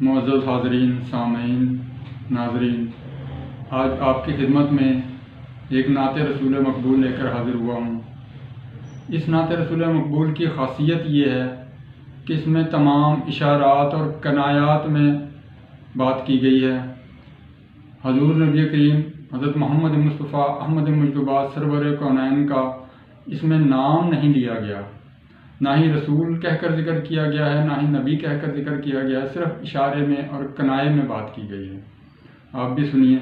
मुअज़्ज़ज़ हाज़रीन, सामीन, नाज़रीन, आज आपकी खिदमत में एक नाते रसूल मकबूल लेकर हाज़िर हुआ हूँ। इस नाते रसूल मकबूल की ख़ासियत ये है कि इसमें तमाम इशारात और कनायात में बात की गई है। हज़ूर नबी करीम हज़रत मोहम्मद मुस्तफ़ा अहमद मुज्तबा सरवर कौनैन का इसमें नाम नहीं लिया गया, ना ही रसूल कहकर जिक्र किया गया है, ना ही नबी कहकर जिक्र किया गया है। सिर्फ इशारे में और कनाए में बात की गई है। आप भी सुनिए।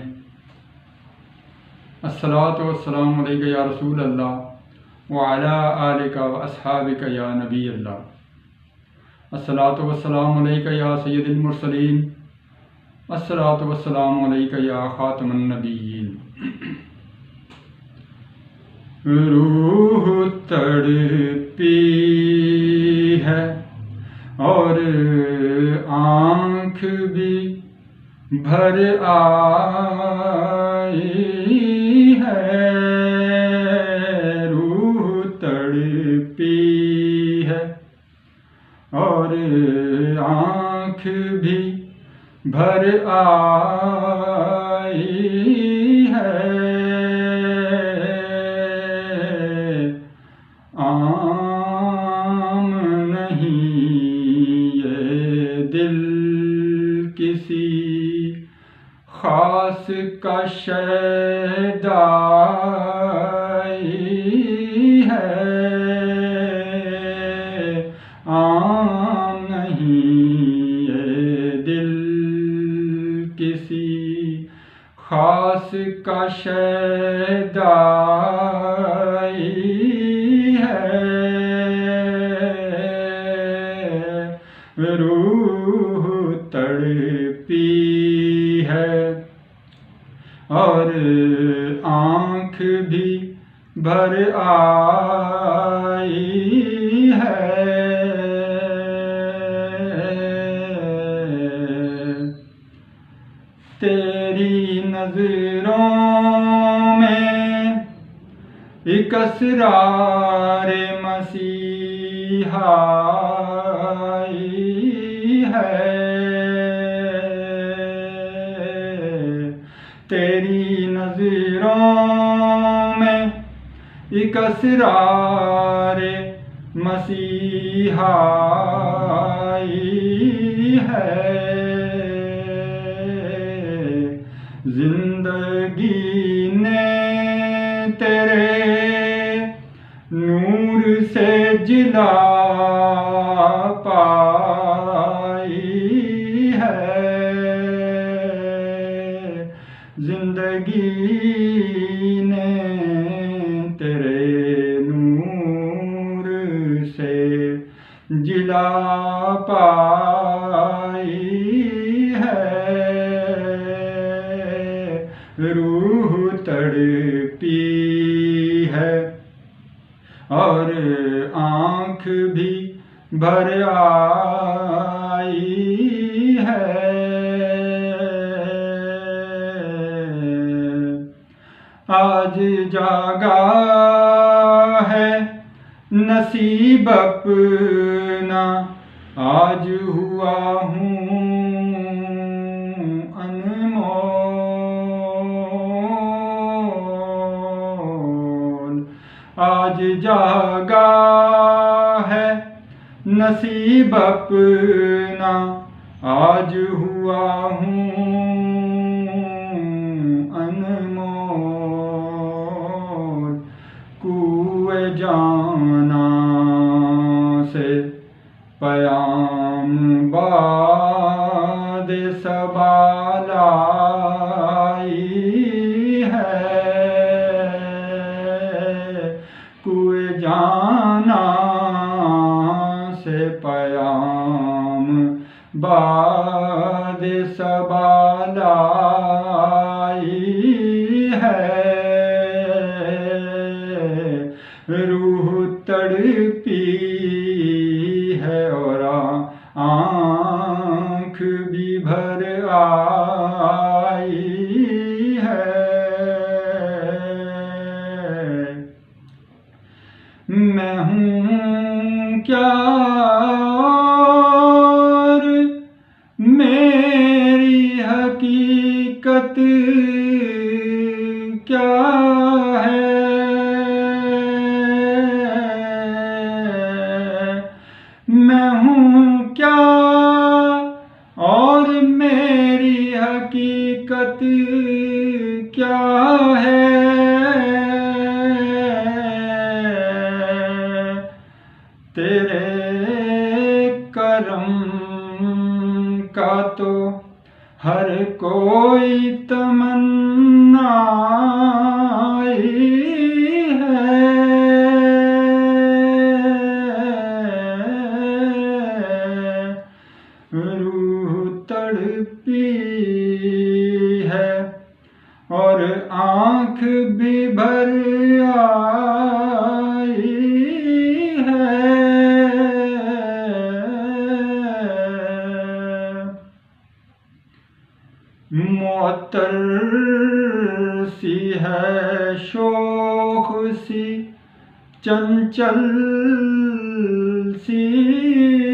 अस्सलातु वस्सलामु अलैका या रसूल अल्लाह व अला आलिका व अस्हाबिका या नबी अल्लाह। अस्सलातु वस्सलामु अलैका या सय्यदुल मुरसलीन। अस्सलातु वस्सलामु अलैका या खातमुन नबिय्यीन। रूह तड़पी है और आँख भी भर आई है। रूह तड़पी है और आँख भी भर आई है। आम नहीं ये दिल किसी खास का शैदाई है। आम नहीं ये दिल किसी खास का शैदाई है। रूह तड़पी है और आँख भी भर आई है। तेरी नजरों में एक असरार मसीहा है। तेरी नजरों में एक असरार मसीहा है। जिंदगी ने तेरे नूर से जिला पाई है। जिंदगी ने तेरे नूर से जिला पाई है। रूह तड़पी है और आँख भी भर आई है। आज जागा है नसीब अपना, आज हुआ हूँ आज जागा है नसीब अपना, आज हुआ हूँ अनमोल। कुए जाना से पयाम बाद सबाल आई है। कुए जाना से पयाम बाद सबाल आई है। रूह तड़पी है और आँख भी भर आई है। मैं हूँ क्या और मेरे हकीकत क्या है, मैं हूँ क्या और मेरी हकीकत क्या है। तेरे करम का तो हर कोई तमन्ना है, रूह तड़पी है और आँख भी भर आई है। मुअत्तर सी है शोख सी, चंचल सी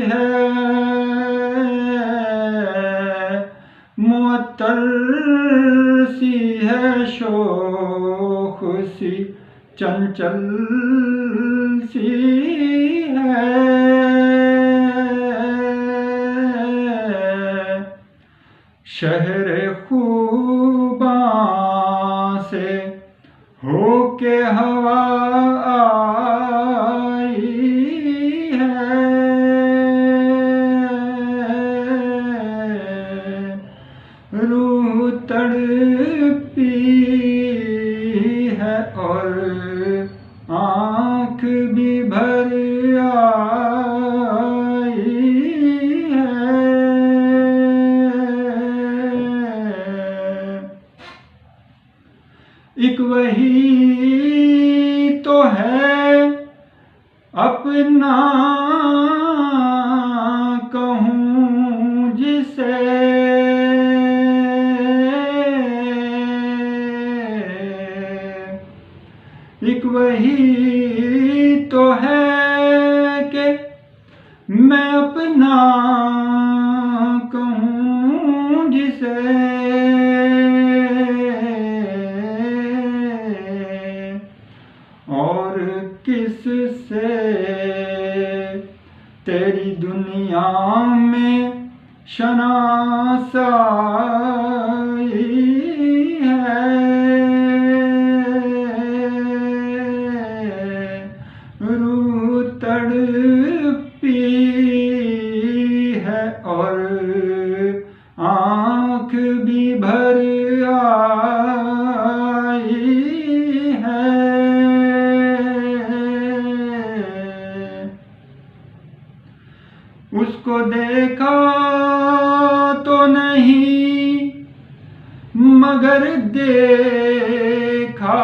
है, मुअत्तर सी है शोख सी, चंचल सी है। शहर खूबा से होके हवा आई है, रूह तड़पी है और आँख भी भर आई है। एक वही तो है अपना कहूँ जिसे, एक वही तो है कि मैं अपना कहूँ जिसे, और किससे तेरी दुनिया में शनासाई है, रूह तड़पी है और आँख भी भर आई है। उसको देखा तो नहीं मगर देखा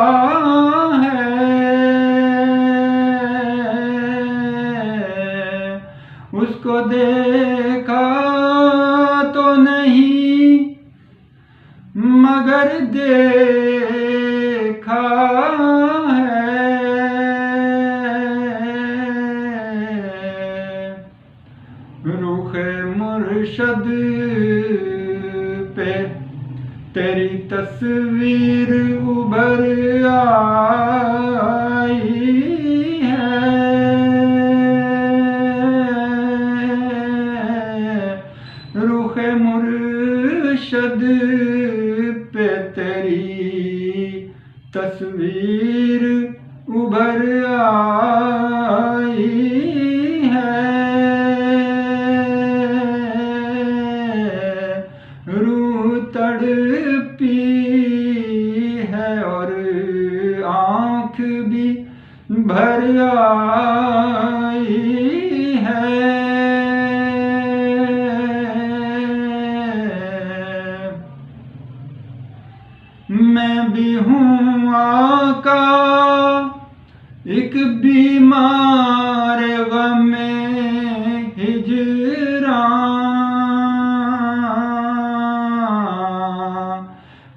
है, उसको देखा तो नहीं मगर देखा है। रुखे मुर्शद पे तेरी तस्वीर उभर आई है, रुखे मुर्शद पे तेरी तस्वीर उभर आई है, रूह तड़पी है और आँख भी भर आई है। मैं भी हूँ आका एक बीमार गमे हिजरां,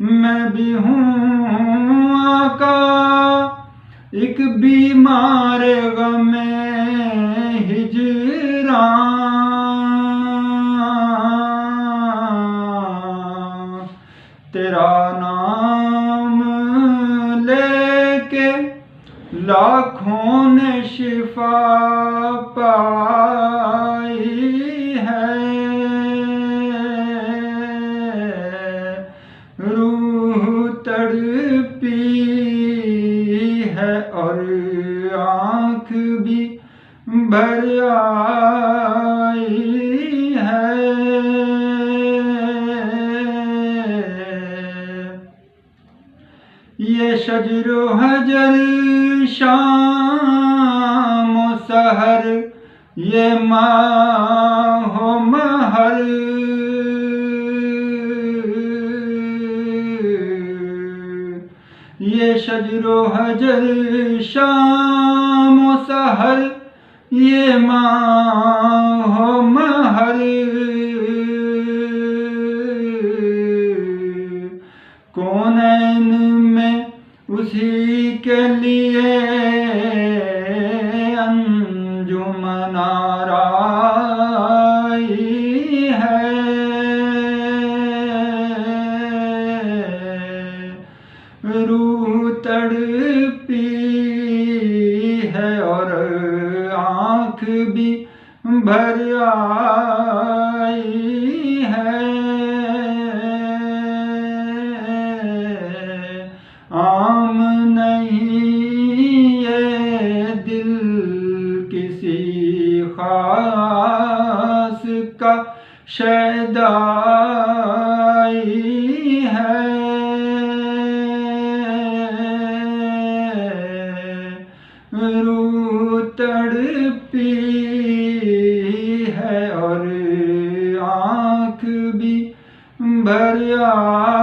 मैं भी हूँ आका एक बीमार गमे हिजरां, तेरा नाम लेके लाखों ने शिफा पाई है। रूह तड़पी है और आँख भी भर आई है। ये शजरो हजर शाम सहर ये माहो महर, ये शजरो हजर शाम सहर ये माहो महर। कौनैन में उसी के लिए अंजुमन आराई है। रूह तड़पी है और आँख भी भर आई है। आम नहीं ये दिल किसी खास का शैदाई है। रूह तड़पी है और आँख भी भर आई